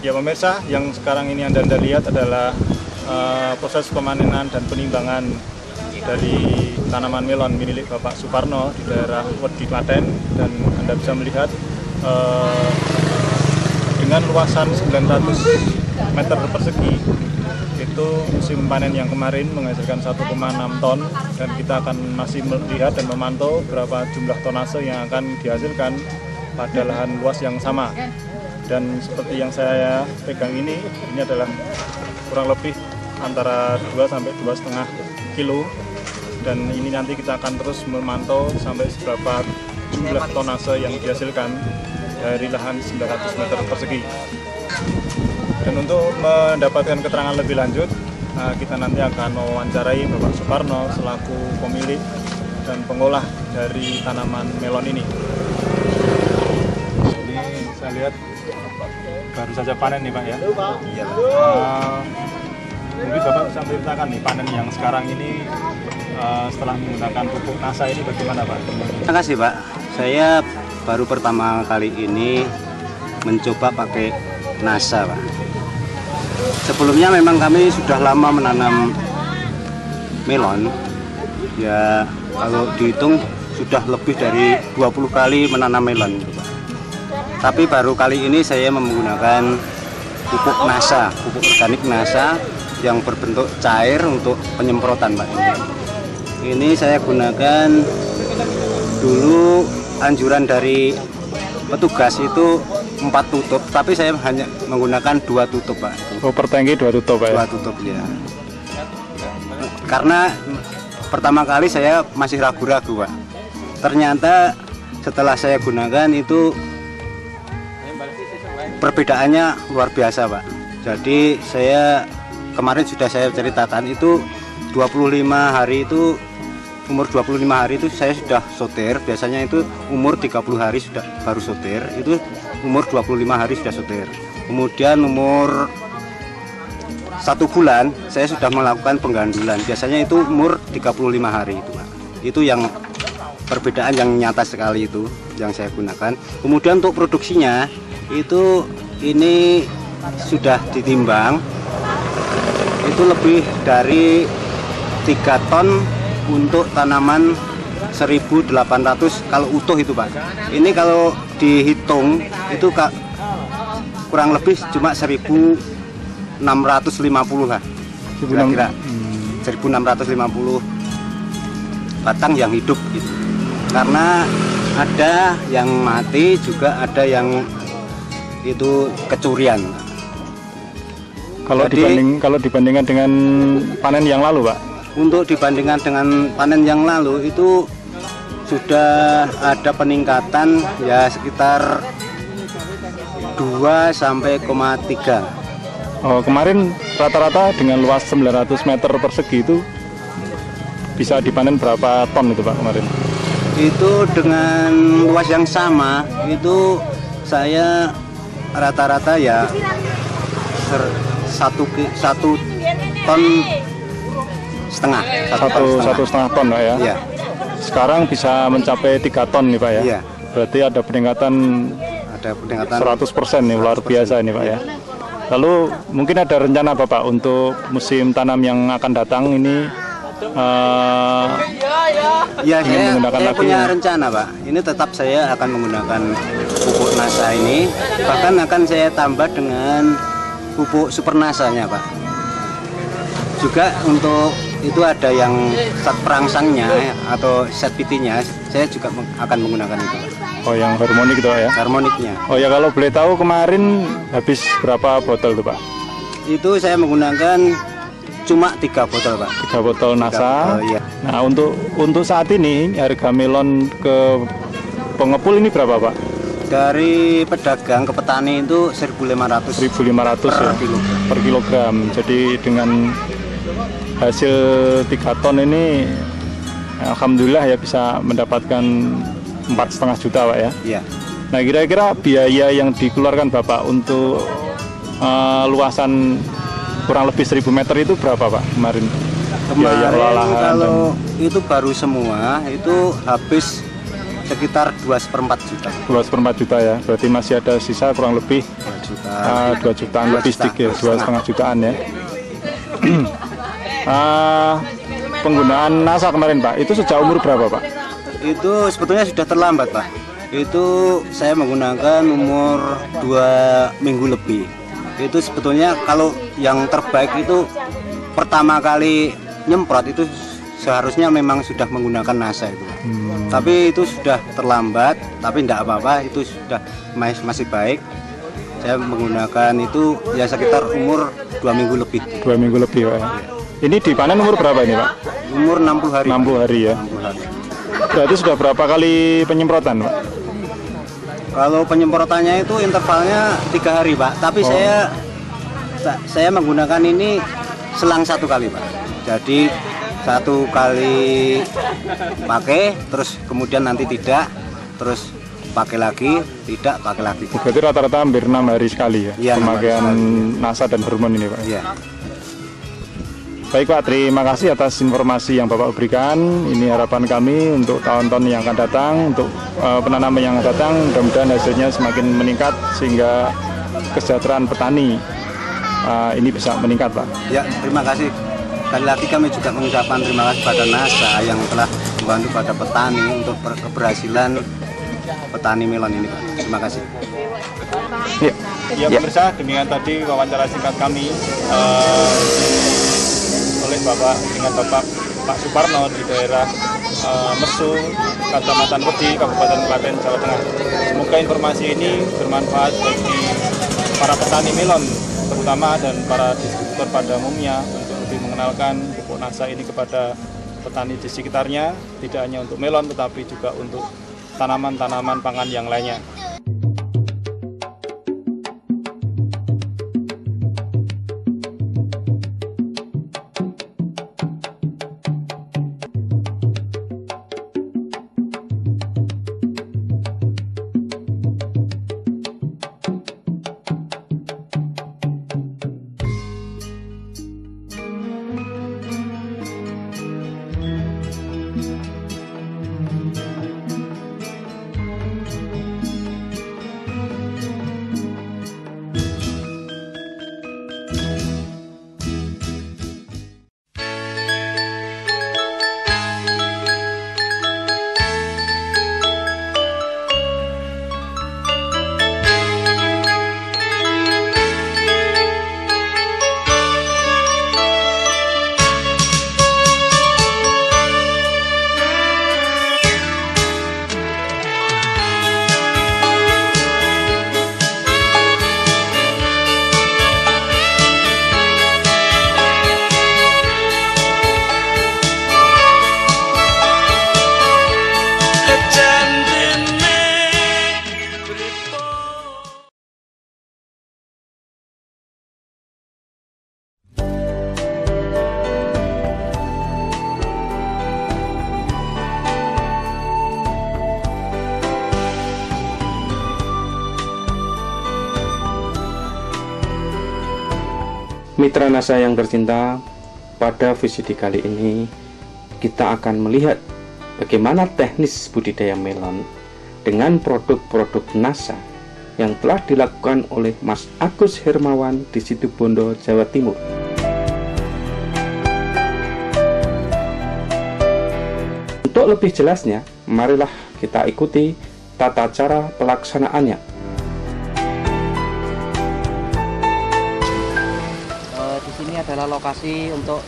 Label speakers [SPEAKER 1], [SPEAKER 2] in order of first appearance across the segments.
[SPEAKER 1] Ya pemirsa, yang sekarang ini Anda lihat adalah proses pemanenan dan penimbangan dari tanaman melon milik Bapak Suparno di daerah Wedi Klaten, dan Anda bisa melihat dengan luasan 900 meter persegi itu musim panen yang kemarin menghasilkan 1,6 ton, dan kita akan masih melihat dan memantau berapa jumlah tonase yang akan dihasilkan pada lahan luas yang sama. Dan seperti yang saya pegang ini adalah kurang lebih antara 2 sampai 2,5 kilo, dan ini nanti kita akan terus memantau sampai seberapa jumlah tonase yang dihasilkan dari lahan 900 meter persegi. Dan untuk mendapatkan keterangan lebih lanjut, kita nanti akan mewawancarai Bapak Suparno selaku pemilik dan pengolah dari tanaman melon ini. Ini saya lihat baru saja panen nih Pak ya.
[SPEAKER 2] Iya.
[SPEAKER 1] Mungkin Bapak bisa menceritakan nih panen yang sekarang ini setelah menggunakan pupuk NASA ini bagaimana Pak?
[SPEAKER 2] Terima kasih Pak. Saya baru pertama kali ini mencoba pakai NASA Pak. Sebelumnya memang kami sudah lama menanam melon. Ya kalau dihitung sudah lebih dari 20 kali menanam melon gitu, Pak. Tapi baru kali ini saya menggunakan pupuk NASA, pupuk organik NASA yang berbentuk cair untuk penyemprotan Pak. Ini saya gunakan, dulu anjuran dari petugas itu 4 tutup, tapi saya hanya menggunakan 2 tutup Pak.
[SPEAKER 1] Oh, per tangki 2 tutup Pak ya?
[SPEAKER 2] 2 tutup ya. Karena pertama kali saya masih ragu-ragu Pak. Ternyata setelah saya gunakan itu perbedaannya luar biasa Pak. Jadi saya kemarin sudah saya ceritakan itu 25 hari itu, umur 25 hari itu saya sudah soter. Biasanya itu umur 30 hari sudah baru soter, itu umur 25 hari sudah soter. Kemudian umur 1 bulan saya sudah melakukan penggandulan. Biasanya itu umur 35 hari itu Pak. Itu yang perbedaan yang nyata sekali itu yang saya gunakan. Kemudian untuk produksinya itu ini sudah ditimbang, itu lebih dari 3 ton untuk tanaman 1.800 kalau utuh itu Pak. Ini kalau dihitung itu kurang lebih cuma 1.650 lah, kira-kira 1.650 batang yang hidup gitu. Karena ada yang mati juga ada yang itu kecurian.
[SPEAKER 1] Kalau dibandingkan dengan panen yang lalu Pak?
[SPEAKER 2] Untuk dibandingkan dengan panen yang lalu itu sudah ada peningkatan ya sekitar 2 sampai 3.
[SPEAKER 1] Oh, kemarin rata-rata dengan luas 900 meter persegi itu bisa dipanen berapa ton itu Pak kemarin?
[SPEAKER 2] Itu dengan luas yang sama itu saya rata-rata ya 1 ton setengah.
[SPEAKER 1] 1,5 ton Pak ya?
[SPEAKER 2] Iya.
[SPEAKER 1] Sekarang bisa mencapai 3 ton nih Pak ya?
[SPEAKER 2] Iya.
[SPEAKER 1] Berarti ada peningkatan
[SPEAKER 2] 100%
[SPEAKER 1] nih, luar biasa ini Pak ya. Lalu mungkin ada rencana Bapak untuk musim tanam yang akan datang ini
[SPEAKER 2] ya, saya punya
[SPEAKER 1] lagi
[SPEAKER 2] rencana Pak. Ini tetap saya akan menggunakan pupuk NASA ini, bahkan akan saya tambah dengan pupuk super NASA-nya Pak. Juga untuk itu ada yang set perangsangnya atau set PT-nya, saya juga akan menggunakan itu Pak.
[SPEAKER 1] Oh, yang harmonik itu Pak ya?
[SPEAKER 2] Harmoniknya.
[SPEAKER 1] Oh ya, kalau boleh tahu kemarin habis berapa botol tuh Pak?
[SPEAKER 2] Itu saya menggunakan cuma 3 botol Pak.
[SPEAKER 1] 3 botol NASA.
[SPEAKER 2] Iya.
[SPEAKER 1] Nah, untuk saat ini harga melon ke pengepul ini berapa Pak?
[SPEAKER 2] Dari pedagang ke petani itu 1.500
[SPEAKER 1] ya per kilogram. Jadi dengan hasil 3 ton ini alhamdulillah ya bisa mendapatkan 4,5 juta Pak ya.
[SPEAKER 2] Iya.
[SPEAKER 1] Nah, kira-kira biaya yang dikeluarkan Bapak untuk luasan kurang lebih 1.000 meter itu berapa Pak kemarin?
[SPEAKER 2] Kemarin kalau itu baru semua itu habis sekitar 2/4 juta.
[SPEAKER 1] 2/4 juta ya, berarti masih ada sisa kurang lebih 2 jutaan lebih sedikit, 2,5 jutaan ya. Penggunaan NASA kemarin Pak, itu sejak umur berapa Pak?
[SPEAKER 2] Itu sebetulnya sudah terlambat Pak. Itu saya menggunakan umur 2 minggu lebih. Itu sebetulnya kalau yang terbaik itu pertama kali nyemprot itu seharusnya memang sudah menggunakan NASA itu. Tapi itu sudah terlambat, tapi tidak apa-apa, itu sudah masih baik. Saya menggunakan itu ya sekitar umur 2 minggu lebih.
[SPEAKER 1] 2 minggu lebih Pak. Ini dipanen umur berapa ini Pak?
[SPEAKER 2] Umur 60 hari.
[SPEAKER 1] 60 hari ya.
[SPEAKER 2] 60 hari.
[SPEAKER 1] Berarti sudah berapa kali penyemprotan Pak?
[SPEAKER 2] Kalau penyemprotannya itu intervalnya 3 hari Pak. Tapi saya menggunakan ini selang 1 kali Pak. Jadi 1 kali pakai, terus kemudian nanti tidak, terus pakai lagi, tidak pakai lagi.
[SPEAKER 1] Berarti rata-rata hampir 6 hari sekali ya,
[SPEAKER 2] ya
[SPEAKER 1] pemakaian NASA dan hormon ini Pak.
[SPEAKER 2] Ya.
[SPEAKER 1] Baik Pak, terima kasih atas informasi yang Bapak berikan. Ini harapan kami untuk tahun-tahun yang akan datang, untuk penanaman yang akan datang, mudah-mudahan hasilnya semakin meningkat sehingga kesejahteraan petani ini bisa meningkat Pak.
[SPEAKER 2] Ya, terima kasih. Sekali lagi kami juga mengucapkan terima kasih pada NASA yang telah membantu pada petani untuk keberhasilan petani melon ini Pak. Terima kasih.
[SPEAKER 1] Ya pemirsa, demikian tadi wawancara singkat kami oleh dengan Bapak Pak Suparno di daerah Mesu, Kecamatan Wedi, Kabupaten Klaten, Jawa Tengah. Semoga informasi ini bermanfaat bagi para petani melon terutama dan para distributor pada umumnya untuk lebih mengenalkan pupuk NASA ini kepada petani di sekitarnya, tidak hanya untuk melon tetapi juga untuk tanaman-tanaman pangan yang lainnya.
[SPEAKER 3] Mitra NASA yang tercinta, pada VCD kali ini kita akan melihat bagaimana teknis budidaya melon dengan produk-produk NASA yang telah dilakukan oleh Mas Agus Hermawan di Situbondo, Jawa Timur. Untuk lebih jelasnya, marilah kita ikuti tata cara pelaksanaannya.
[SPEAKER 4] Di sini adalah lokasi untuk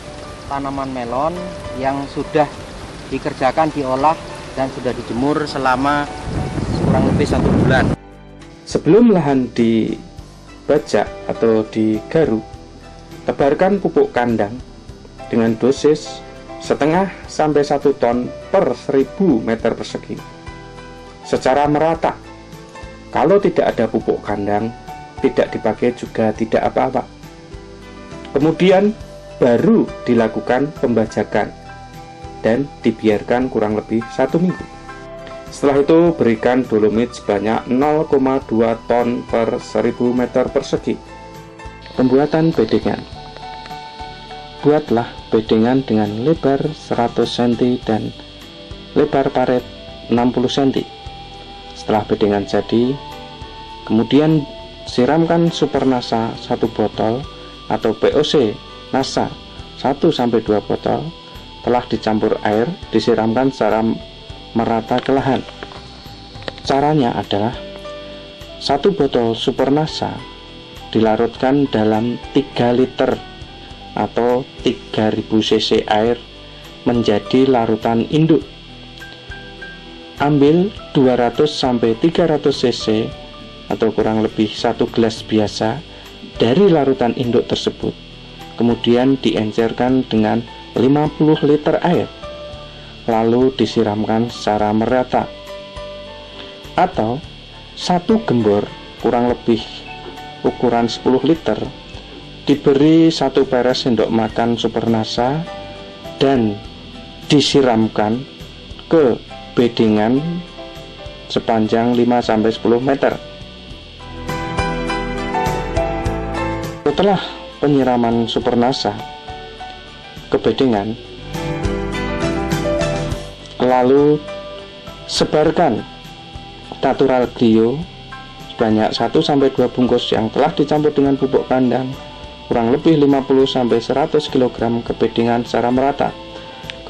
[SPEAKER 4] tanaman melon yang sudah dikerjakan, diolah, dan sudah dijemur selama kurang lebih 1 bulan.
[SPEAKER 3] Sebelum lahan dibajak atau digaruk, tebarkan pupuk kandang dengan dosis setengah sampai 1 ton per 1000 meter persegi secara merata. Kalau tidak ada pupuk kandang, tidak dipakai juga tidak apa-apa. Kemudian baru dilakukan pembajakan dan dibiarkan kurang lebih 1 minggu. Setelah itu berikan dolomit sebanyak 0,2 ton per 1000 meter persegi. Pembuatan bedengan. Buatlah bedengan dengan lebar 100 cm dan lebar paret 60 cm. Setelah bedengan jadi, kemudian siramkan Super Nasa 1 botol atau POC Nasa 1-2 botol. Telah dicampur air, disiramkan secara merata ke lahan. Caranya adalah 1 botol Super Nasa dilarutkan dalam 3 liter atau 3000 cc air menjadi larutan induk. Ambil 200-300 cc atau kurang lebih 1 gelas biasa dari larutan induk tersebut, kemudian diencerkan dengan 50 liter air, lalu disiramkan secara merata. Atau 1 gembor kurang lebih ukuran 10 liter diberi 1 peres sendok makan Super Nasa dan disiramkan ke bedengan sepanjang 5-10 meter. Setelah penyiraman Super Nasa ke bedengan, lalu sebarkan natural Grio sebanyak 1-2 bungkus yang telah dicampur dengan pupuk kandang kurang lebih 50-100 kg ke bedengan secara merata.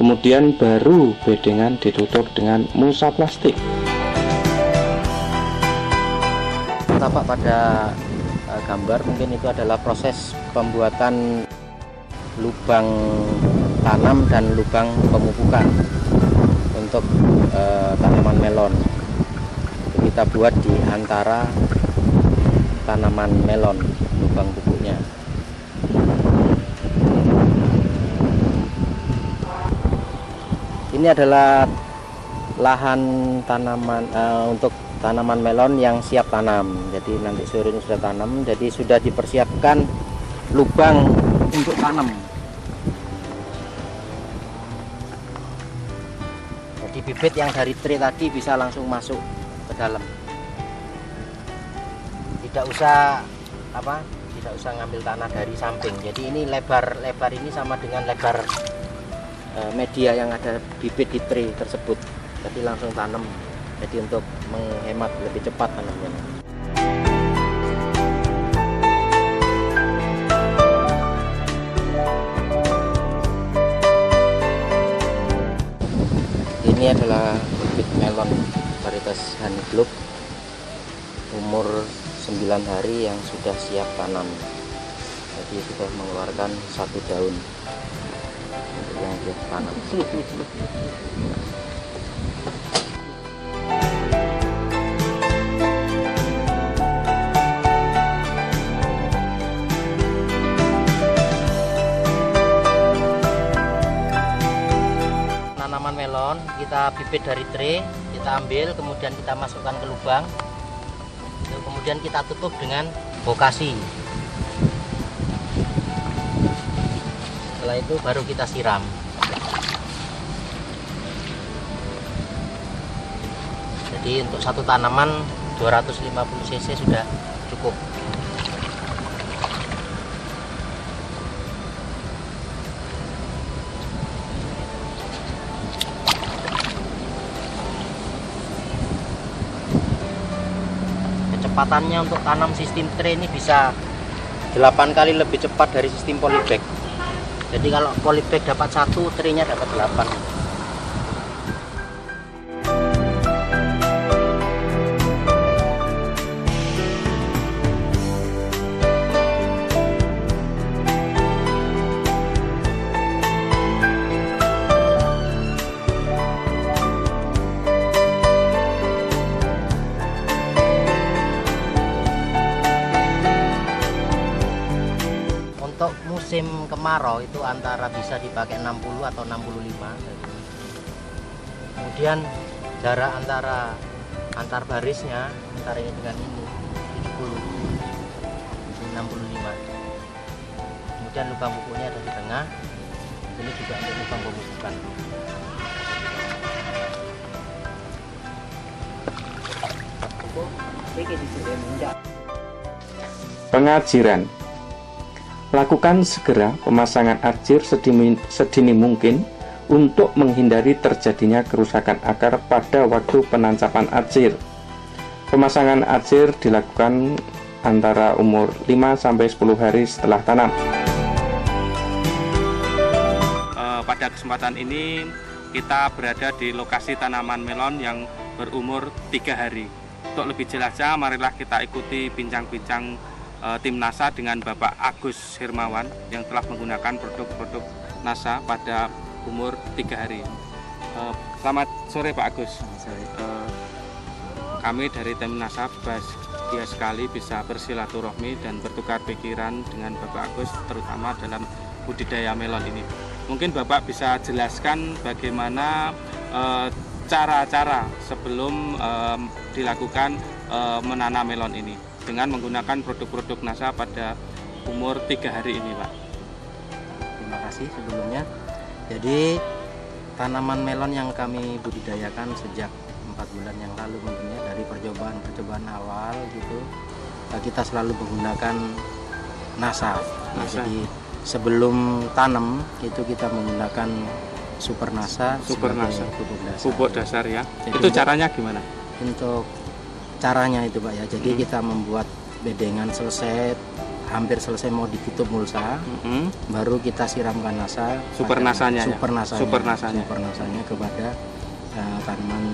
[SPEAKER 3] Kemudian baru bedengan ditutup dengan mulsa plastik.
[SPEAKER 4] Tampak pada gambar mungkin itu adalah proses pembuatan lubang tanam dan lubang pemupukan untuk tanaman melon. Kita buat di antara tanaman melon lubang pupuknya. Ini adalah lahan tanaman untuk tanaman melon yang siap tanam. Jadi nanti sore ini sudah tanam, jadi sudah dipersiapkan lubang untuk tanam. Jadi bibit yang dari tray tadi bisa langsung masuk ke dalam. Tidak usah ngambil tanah dari samping. Jadi ini lebar ini sama dengan lebar media yang ada bibit di tray tersebut. Jadi langsung tanam. Jadi untuk menghemat lebih cepat tanamnya. Ini adalah bibit melon varietas Honey Globe umur 9 hari yang sudah siap tanam. Jadi sudah mengeluarkan 1 daun untuk yang siap tanam. Tanaman melon kita bibit dari tray, kita ambil, kemudian kita masukkan ke lubang, kemudian kita tutup dengan bokasi. Setelah itu baru kita siram. Jadi untuk 1 tanaman 250 cc sudah cukup. Kecepatannya untuk tanam sistem tray ini bisa 8 kali lebih cepat dari sistem polybag. Jadi kalau polybag dapat 1, traynya dapat 8. Untuk musim kemarau itu antara bisa dipakai 60 atau 65. Kemudian jarak antar barisnya antara ini dengan ini 70, 65. Kemudian lubang pupuknya ada di tengah. Ini juga untuk lubang pemupukan.
[SPEAKER 3] Pengajiran. Lakukan segera pemasangan arjir sedini mungkin untuk menghindari terjadinya kerusakan akar pada waktu penancapan arjir. Pemasangan arsir dilakukan antara umur 5-10 hari setelah tanam.
[SPEAKER 5] Pada kesempatan ini kita berada di lokasi tanaman melon yang berumur 3 hari. Untuk lebih jelasnya, marilah kita ikuti bincang-bincang tim NASA dengan Bapak Agus Hermawan yang telah menggunakan produk-produk NASA pada umur 3 hari. Selamat sore Pak Agus. Kami dari tim NASA bahagia sekali bisa bersilaturahmi dan bertukar pikiran dengan Bapak Agus, terutama dalam budidaya melon ini. Mungkin Bapak bisa jelaskan bagaimana cara-cara sebelum dilakukan menanam melon ini dengan menggunakan produk-produk NASA pada umur 3 hari ini, Pak.
[SPEAKER 4] Terima kasih sebelumnya. Jadi tanaman melon yang kami budidayakan sejak 4 bulan yang lalu mungkinnya, dari percobaan awal gitu, kita selalu menggunakan NASA. Jadi sebelum tanam itu kita menggunakan Super NASA
[SPEAKER 5] pupuk dasar ya. Jadi itu caranya gimana?
[SPEAKER 4] Untuk caranya itu Pak ya, jadi kita membuat bedengan hampir selesai mau ditutup mulsa, baru kita siramkan NASA,
[SPEAKER 5] super nasanya
[SPEAKER 4] kepada tanaman,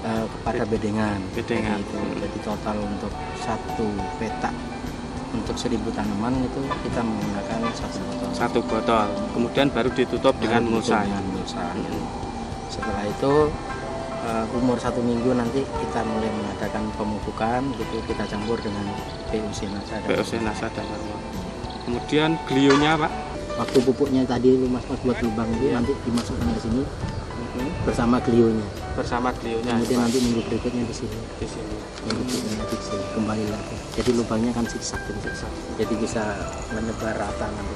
[SPEAKER 4] kepada bedengan.
[SPEAKER 5] Bedengan.
[SPEAKER 4] Jadi total untuk 1 petak untuk 1000 tanaman itu kita menggunakan
[SPEAKER 5] 1 botol. Kemudian baru ditutup dengan mulsa.
[SPEAKER 4] Setelah itu umur 1 minggu nanti kita mulai mengadakan pemupukan gitu, kita campur dengan POC NASA dan hormon.
[SPEAKER 5] Kemudian glionya Pak,
[SPEAKER 4] waktu pupuknya tadi Mas buat lubang itu nanti dimasukkan ke sini bersama glionya. Kemudian nanti minggu berikutnya di sini. Minggu berikutnya di sini kembali lagi. Jadi lubangnya kan zigzag. Jadi bisa menyebar rata nanti.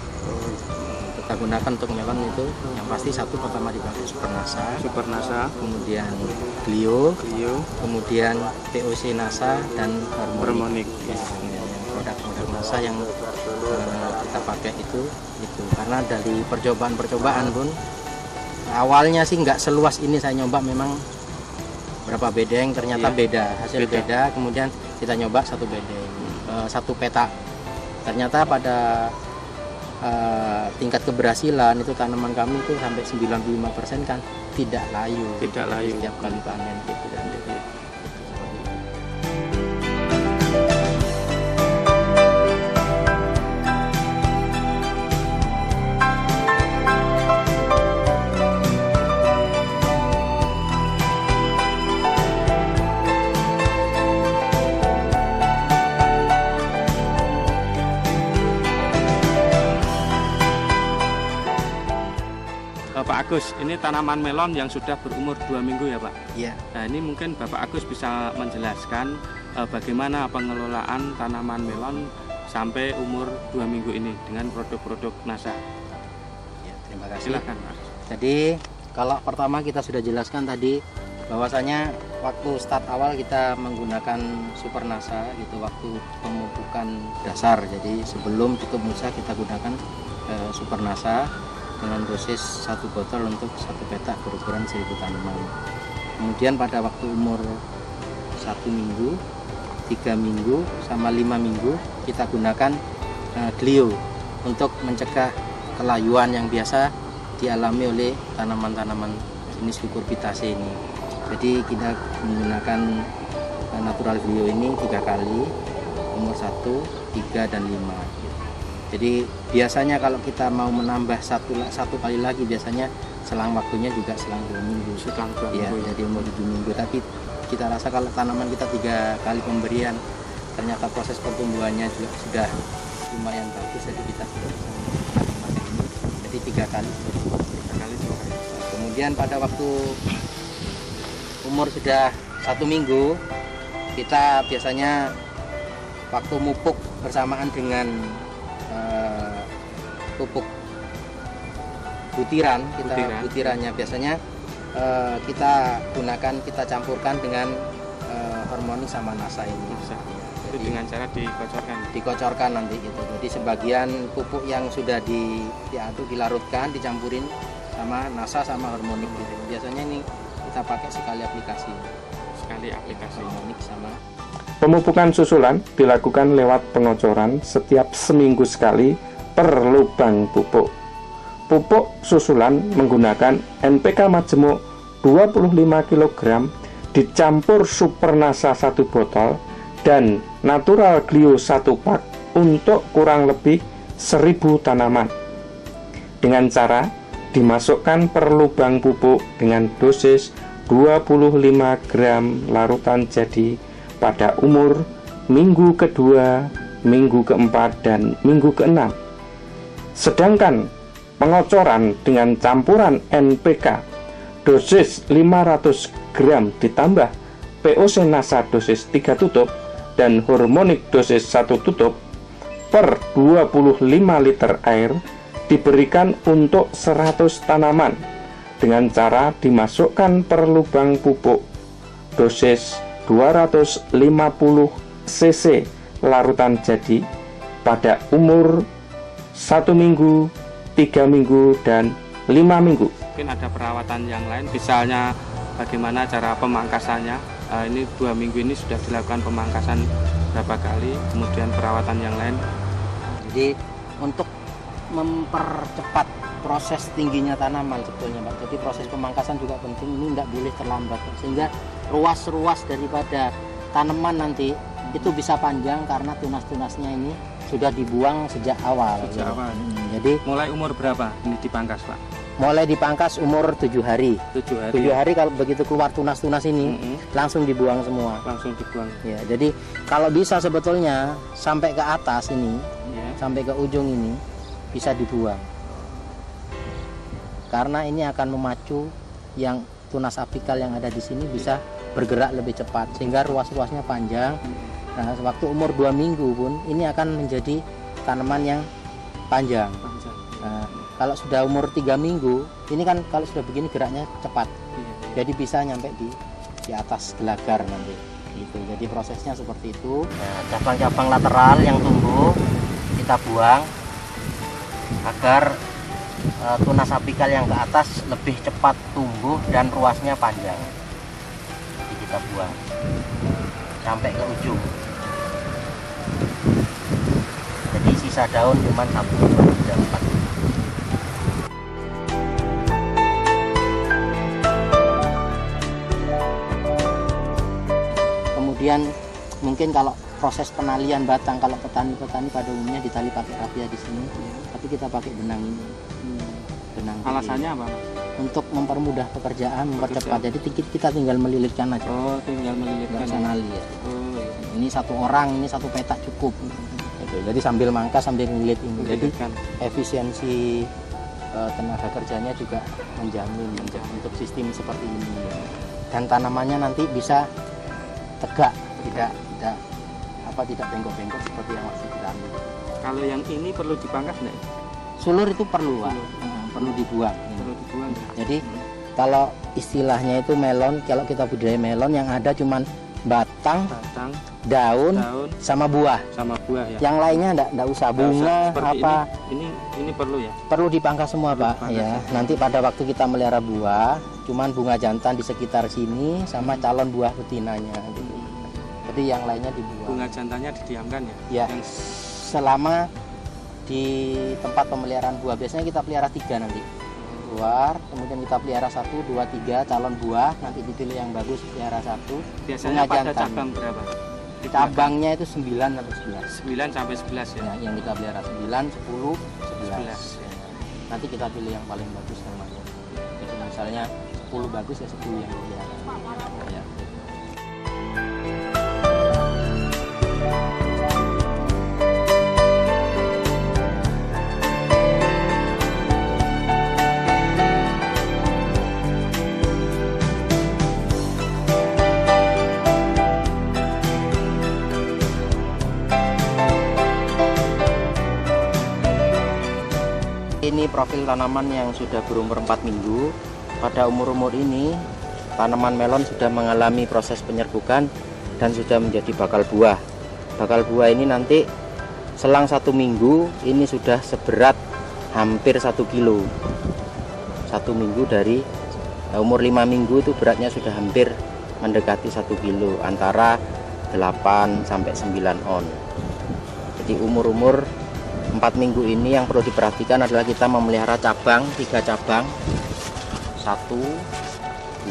[SPEAKER 4] Kita gunakan untuk melon itu yang pasti satu pertama dipakai Super NASA, kemudian Glio, kemudian POC NASA dan Harmonic. Produk-produk NASA yang kita pakai itu karena dari percobaan pun awalnya sih nggak seluas ini saya nyoba, memang berapa bedeng ternyata hasil beda. Kemudian kita nyoba 1 bedeng, 1 petak, ternyata pada tingkat keberhasilan itu tanaman kami itu sampai 95% kan tidak layu setiap kali panen gitu.
[SPEAKER 5] Pak Agus, ini tanaman melon yang sudah berumur 2 minggu ya Pak?
[SPEAKER 4] Iya.
[SPEAKER 5] Nah ini mungkin Bapak Agus bisa menjelaskan bagaimana pengelolaan tanaman melon sampai umur 2 minggu ini dengan produk-produk NASA.
[SPEAKER 4] Ya, terima kasih.
[SPEAKER 5] Silakan Pak.
[SPEAKER 4] Jadi kalau pertama kita sudah jelaskan tadi bahwasanya waktu start awal kita menggunakan Super NASA gitu, waktu pemupukan dasar. Jadi sebelum tutup mulsa kita gunakan Super NASA dengan dosis 1 botol untuk 1 petak berukuran 1000 tanaman. Kemudian pada waktu umur 1 minggu, 3 minggu, sama 5 minggu kita gunakan Glio untuk mencegah kelayuan yang biasa dialami oleh tanaman-tanaman jenis Cucurbitaceae ini. Jadi kita menggunakan natural Glio ini 3 kali, umur 1, 3, dan 5. Jadi biasanya kalau kita mau menambah satu kali lagi, biasanya selang waktunya juga selang 2 minggu. Jadi umur 7 minggu. Tapi kita rasa kalau tanaman kita 3 kali pemberian, ternyata proses pertumbuhannya juga sudah lumayan bagus. Jadi kita sudah bisa memakai ini. Jadi 3 kali. Kemudian pada waktu umur sudah 1 minggu, kita biasanya waktu mupuk bersamaan dengan pupuk butirannya biasanya kita campurkan dengan Harmonic sama NASA ini.
[SPEAKER 5] Jadi dengan cara
[SPEAKER 4] dikocorkan nanti gitu. Jadi sebagian pupuk yang sudah diaduk, dilarutkan, dicampurin sama NASA sama Harmonic gitu. Biasanya ini kita pakai sekali aplikasi.
[SPEAKER 5] Harmonic
[SPEAKER 4] sama
[SPEAKER 3] Pemupukan susulan dilakukan lewat pengocoran setiap seminggu sekali per lubang pupuk. Pupuk susulan menggunakan NPK majemuk 25 kg dicampur Supernasa 1 botol dan Natural Glio 1 pak untuk kurang lebih 1000 tanaman. Dengan cara dimasukkan per lubang pupuk dengan dosis 25 gram larutan jadi pada umur minggu kedua, minggu keempat, dan minggu keenam. Sedangkan pengocoran dengan campuran NPK dosis 500 gram ditambah POC Nasa dosis 3 tutup dan hormonik dosis 1 tutup per 25 liter air diberikan untuk 100 tanaman dengan cara dimasukkan per lubang pupuk dosis 250 cc larutan jadi pada umur 1 minggu, 3 minggu, dan 5 minggu.
[SPEAKER 5] Mungkin ada perawatan yang lain, misalnya bagaimana cara pemangkasannya. Ini 2 minggu ini sudah dilakukan pemangkasan berapa kali, kemudian perawatan yang lain.
[SPEAKER 4] Jadi untuk mempercepat proses tingginya tanaman sebetulnya Pak. Jadi proses pemangkasan juga penting, ini tidak boleh terlambat Pak. Sehingga ruas-ruas daripada tanaman nanti itu bisa panjang karena tunas-tunasnya ini sudah dibuang sejak awal. Jadi
[SPEAKER 5] Mulai umur berapa ini dipangkas Pak?
[SPEAKER 4] mulai dipangkas umur 7 hari.
[SPEAKER 5] 7 hari.
[SPEAKER 4] 7 hari kalau begitu keluar tunas-tunas ini langsung dibuang semua.
[SPEAKER 5] Langsung dibuang.
[SPEAKER 4] Ya, jadi kalau bisa sebetulnya sampai ke atas ini, sampai ke ujung ini bisa dibuang. Karena ini akan memacu yang tunas apikal yang ada di sini bisa bergerak lebih cepat sehingga ruas-ruasnya panjang. Nah, waktu umur 2 minggu pun ini akan menjadi tanaman yang panjang. Nah, kalau sudah umur 3 minggu, ini kan kalau sudah begini geraknya cepat. Jadi bisa nyampe di atas gelagar nanti. Gitu. Jadi prosesnya seperti itu. Nah, cabang-cabang lateral yang tumbuh kita buang agar tunas apikal yang ke atas lebih cepat tumbuh dan ruasnya panjang. Jadi kita buang sampai ke ujung. Jadi sisa daun cuma 1, 2, 3, 4. Kemudian mungkin kalau proses penalian batang, kalau petani-petani pada umumnya ditali pakai rapia di sini, tapi kita pakai benang ini. Benang.
[SPEAKER 5] Alasannya apa?
[SPEAKER 4] Untuk mempermudah pekerjaan, mempercepat. Jadi kita tinggal melilitkan aja.
[SPEAKER 5] Oh, tinggal melilitkan.
[SPEAKER 4] Nggak usah nali ya.
[SPEAKER 5] Oh, iya.
[SPEAKER 4] Ini 1 orang, ini 1 petak cukup. Gitu. Jadi sambil mangkas sambil ngelilit ini. Jadi efisiensi tenaga kerjanya juga menjamin untuk sistem seperti ini. Dan tanamannya nanti bisa tegak, tidak bengkok-bengkok seperti yang masih kita ambil.
[SPEAKER 5] Kalau yang ini perlu dipangkas enggak?
[SPEAKER 4] Sulur itu perlu, Pak. Perlu dibuang.
[SPEAKER 5] Perlu dibuang.
[SPEAKER 4] Jadi kalau istilahnya itu melon, kalau kita budidaya melon yang ada cuman batang, daun, sama buah.
[SPEAKER 5] Sama buah ya.
[SPEAKER 4] Yang lainnya enggak usah, bunga apa.
[SPEAKER 5] Ini perlu ya.
[SPEAKER 4] Perlu dipangkas semua, Pak. Ya. Nanti pada waktu kita melihara buah, cuman bunga jantan di sekitar sini sama calon buah betinanya gitu. Jadi yang lainnya dibuang.
[SPEAKER 5] Bunga jantannya didiamkan ya?
[SPEAKER 4] Ya, selama di tempat pemeliharaan buah. Biasanya kita pelihara 3 nanti. Keluar, kemudian kita pelihara 1, 2, 3 calon buah, nanti dipilih yang bagus pelihara 1.
[SPEAKER 5] Biasanya pada cabang berapa?
[SPEAKER 4] Cabangnya itu 9 atau 11.
[SPEAKER 5] 9 sampai 11 ya?
[SPEAKER 4] Ya, yang kita pelihara 9, 10, 11. Ya. Nanti kita pilih yang paling bagus namanya. Jadi misalnya 10 bagus ya 10 yang pelihara. Ya. Ini profil tanaman yang sudah berumur 4 minggu. Pada umur-umur ini tanaman melon sudah mengalami proses penyerbukan dan sudah menjadi bakal buah. Bakal buah ini nanti selang 1 minggu ini sudah seberat hampir 1 kilo. 1 minggu dari umur 5 minggu itu beratnya sudah hampir mendekati 1 kilo. Antara 8 sampai 9 on. Jadi umur-umur 4 minggu ini yang perlu diperhatikan adalah kita memelihara cabang, 3 cabang, 1,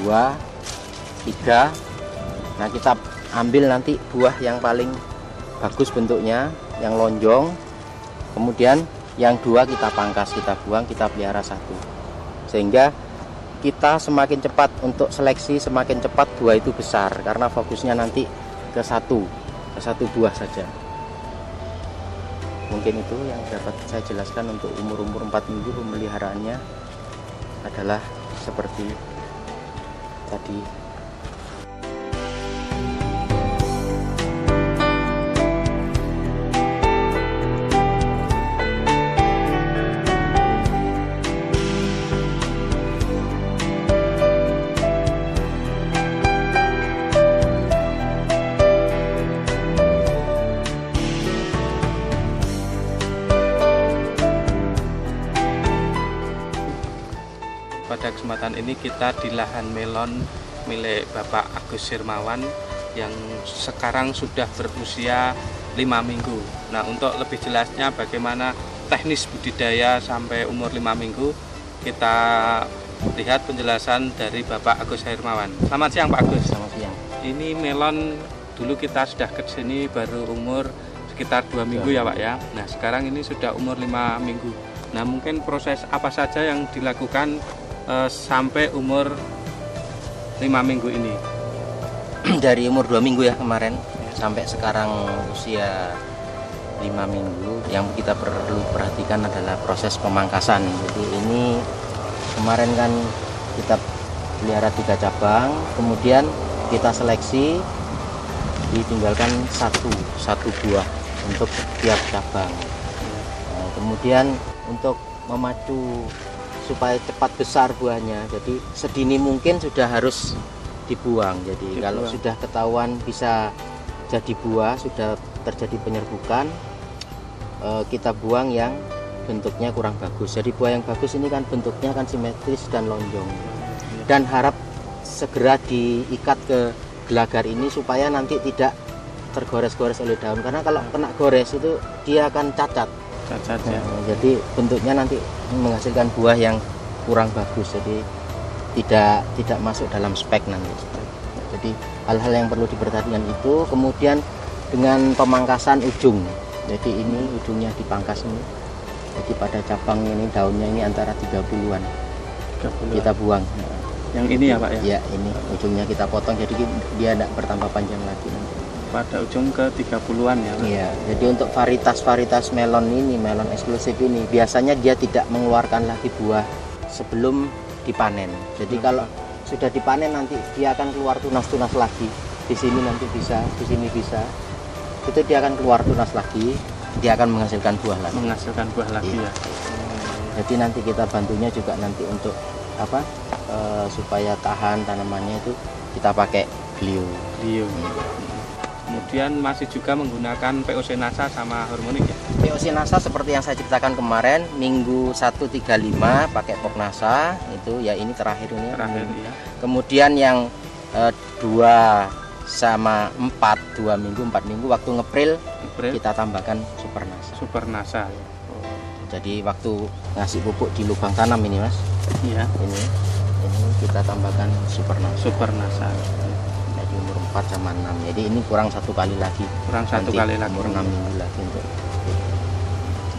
[SPEAKER 4] 2, 3. Nah, kita ambil nanti buah yang paling bagus bentuknya, yang lonjong. Kemudian yang 2 kita pangkas, kita buang, kita pelihara 1. Sehingga kita semakin cepat untuk seleksi, semakin cepat buah itu besar, karena fokusnya nanti ke satu buah saja. Mungkin itu yang dapat saya jelaskan untuk umur-umur 4 minggu pemeliharaannya adalah seperti tadi.
[SPEAKER 5] Pada kesempatan ini kita di lahan melon milik Bapak Agus Hermawan yang sekarang sudah berusia 5 minggu. Nah, untuk lebih jelasnya bagaimana teknis budidaya sampai umur 5 minggu, kita lihat penjelasan dari Bapak Agus Hermawan. Selamat siang Pak Agus.
[SPEAKER 4] Selamat siang.
[SPEAKER 5] Ini melon dulu kita sudah ke sini baru umur sekitar 2 minggu ya Pak ya. Nah, sekarang ini sudah umur 5 minggu. Nah, mungkin proses apa saja yang dilakukan sampai umur 5 minggu ini?
[SPEAKER 4] Dari umur 2 minggu ya kemarin sampai sekarang usia 5 minggu, yang kita perlu perhatikan adalah proses pemangkasan. Jadi ini kemarin kan kita pelihara 3 cabang, kemudian kita seleksi, ditinggalkan satu buah untuk tiap cabang. Nah, kemudian untuk memacu supaya cepat besar buahnya, jadi sedini mungkin sudah harus dibuang. Jadi kalau sudah ketahuan bisa jadi buah, sudah terjadi penyerbukan, kita buang yang bentuknya kurang bagus. Jadi buah yang bagus ini kan bentuknya kan simetris dan lonjong, dan harap segera diikat ke gelagar ini supaya nanti tidak tergores-gores oleh daun, karena kalau kena gores itu dia akan cacat. Ya. Jadi bentuknya nanti menghasilkan buah yang kurang bagus, jadi tidak masuk dalam spek nanti. Jadi hal-hal yang perlu diperhatikan itu. Kemudian dengan pemangkasan ujung, jadi ini ujungnya dipangkas ini. Jadi pada cabang ini daunnya ini antara 30-an kita buang.
[SPEAKER 5] Yang ini ya Pak ya?
[SPEAKER 4] Ya, ini ujungnya kita potong, jadi dia tidak bertambah panjang lagi nanti.
[SPEAKER 5] Pada ujung ke 30-an ya Pak?
[SPEAKER 4] Iya, jadi untuk varietas melon ini, melon eksklusif ini, biasanya dia tidak mengeluarkan lagi buah sebelum dipanen. Jadi kalau sudah dipanen nanti dia akan keluar tunas-tunas lagi. Di sini nanti bisa, di sini bisa. Itu dia akan keluar tunas lagi, dia akan menghasilkan buah lagi.
[SPEAKER 5] Menghasilkan buah lagi ya.
[SPEAKER 4] Jadi nanti kita bantunya juga nanti untuk apa? Supaya tahan tanamannya itu kita pakai glio.
[SPEAKER 5] Kemudian masih juga menggunakan POC NASA sama hormonik ya?
[SPEAKER 4] POC NASA seperti yang saya ceritakan kemarin, minggu 135 pakai POC NASA, itu ya ini terakhir ini.
[SPEAKER 5] Ya.
[SPEAKER 4] Kemudian yang 2 sama 4, 2 minggu, 4 minggu waktu ngepril kita tambahkan Super NASA. Jadi waktu ngasih pupuk di lubang tanam ini Mas.
[SPEAKER 5] Iya.
[SPEAKER 4] Ini kita tambahkan Super NASA. Jadi umur 4 sama 6. Jadi ini kurang 1 kali lagi. Umur 6 minggu lagi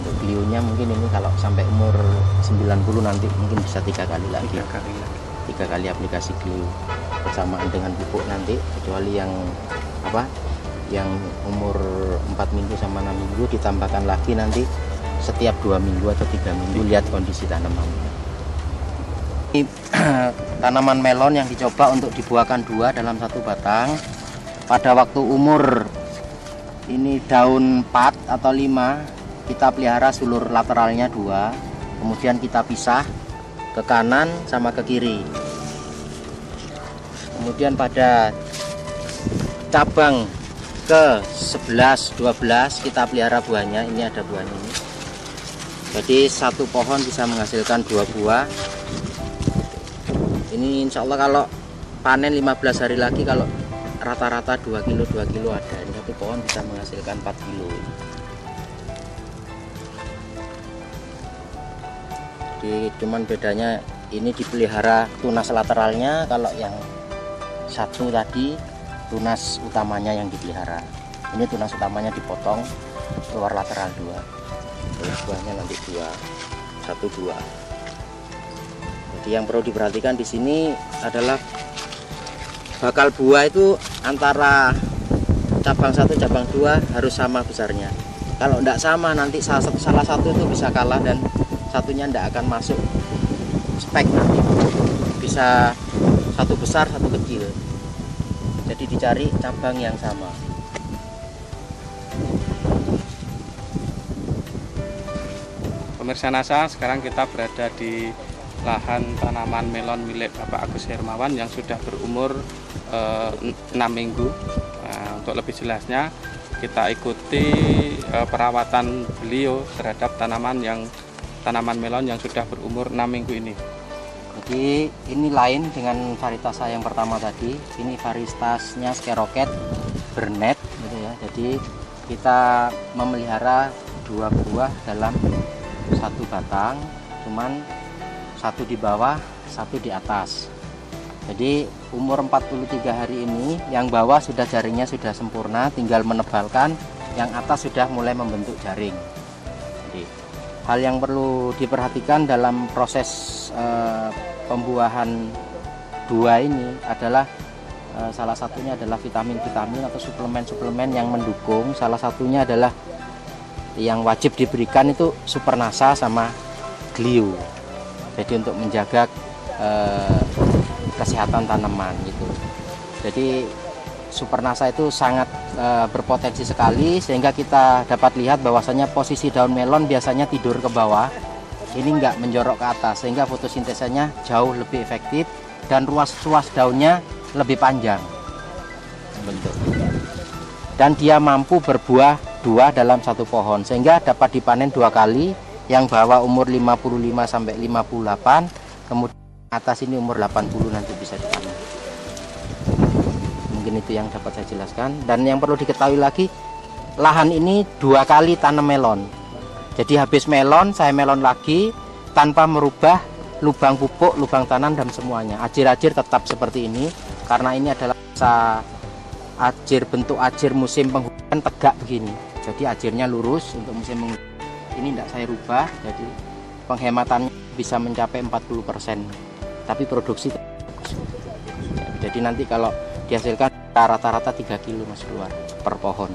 [SPEAKER 4] untuk glionya mungkin ini kalau sampai umur 90 nanti mungkin bisa 3 kali lagi. 3 kali aplikasi glio bersamaan dengan pupuk nanti, kecuali yang yang umur 4 minggu sama 6 minggu ditambahkan lagi nanti setiap 2 minggu atau 3 minggu, lihat kondisi tanamannya. Ini tanaman melon yang dicoba untuk dibuahkan 2 dalam 1 batang. Pada waktu umur ini daun 4 atau 5, kita pelihara sulur lateralnya 2, kemudian kita pisah ke kanan sama ke kiri. Kemudian pada cabang ke 11, 12 kita pelihara buahnya. Ini ada buahnya ini. Jadi 1 pohon bisa menghasilkan 2 buah. Ini insya Allah kalau panen 15 hari lagi, kalau rata-rata 2 kilo ada. Ini satu pohon bisa menghasilkan 4 kilo. Jadi cuman bedanya ini dipelihara tunas lateralnya, kalau yang satu tadi tunas utamanya yang dipelihara. Ini tunas utamanya dipotong, keluar lateral 2. Terus buahnya nanti 1 2. Jadi yang perlu diperhatikan di sini adalah bakal buah itu antara cabang 1 cabang 2 harus sama besarnya. Kalau tidak sama nanti salah satu itu bisa kalah dan satunya tidak akan masuk spek, nanti bisa satu besar satu kecil. Jadi dicari cabang yang sama.
[SPEAKER 5] Pemirsa NASA, sekarang kita berada di lahan tanaman melon milik Bapak Agus Hermawan yang sudah berumur 6 minggu. Nah, untuk lebih jelasnya kita ikuti perawatan beliau terhadap tanaman melon yang sudah berumur 6 minggu ini.
[SPEAKER 4] Jadi ini lain dengan varietas saya yang pertama tadi. Ini varietasnya Skeroket Bernet gitu ya. Jadi kita memelihara 2 buah dalam 1 batang, cuman 1 di bawah, 1 di atas. Jadi umur 43 hari ini yang bawah sudah jaringnya sudah sempurna, tinggal menebalkan, yang atas sudah mulai membentuk jaring. Jadi hal yang perlu diperhatikan dalam proses pembuahan 2 ini adalah salah satunya adalah vitamin-vitamin atau suplemen-suplemen yang mendukung. Salah satunya adalah yang wajib diberikan itu Supernasa sama Glio. Jadi untuk menjaga kesehatan tanaman gitu. Jadi Supernasa itu sangat berpotensi sekali, sehingga kita dapat lihat bahwasanya posisi daun melon biasanya tidur ke bawah, ini enggak menjorok ke atas, sehingga fotosintesanya jauh lebih efektif dan ruas daunnya lebih panjang bentuk. Dan dia mampu berbuah 2 dalam 1 pohon, sehingga dapat dipanen 2 kali. Yang bawah umur 55 sampai 58, kemudian atas ini umur 80 nanti bisa dipanen. Mungkin itu yang dapat saya jelaskan. Dan yang perlu diketahui lagi, lahan ini 2 kali tanam melon. Jadi habis melon, saya melon lagi tanpa merubah lubang pupuk, lubang tanam dan semuanya. Ajir-ajir tetap seperti ini karena ini adalah bentuk ajir musim penghujan tegak begini. Jadi ajirnya lurus untuk musim penghujan. Ini tidak saya rubah, jadi penghematannya bisa mencapai 40%. Tapi produksi bagus. Jadi nanti kalau dihasilkan rata-rata 3 kilo mas keluar per pohon.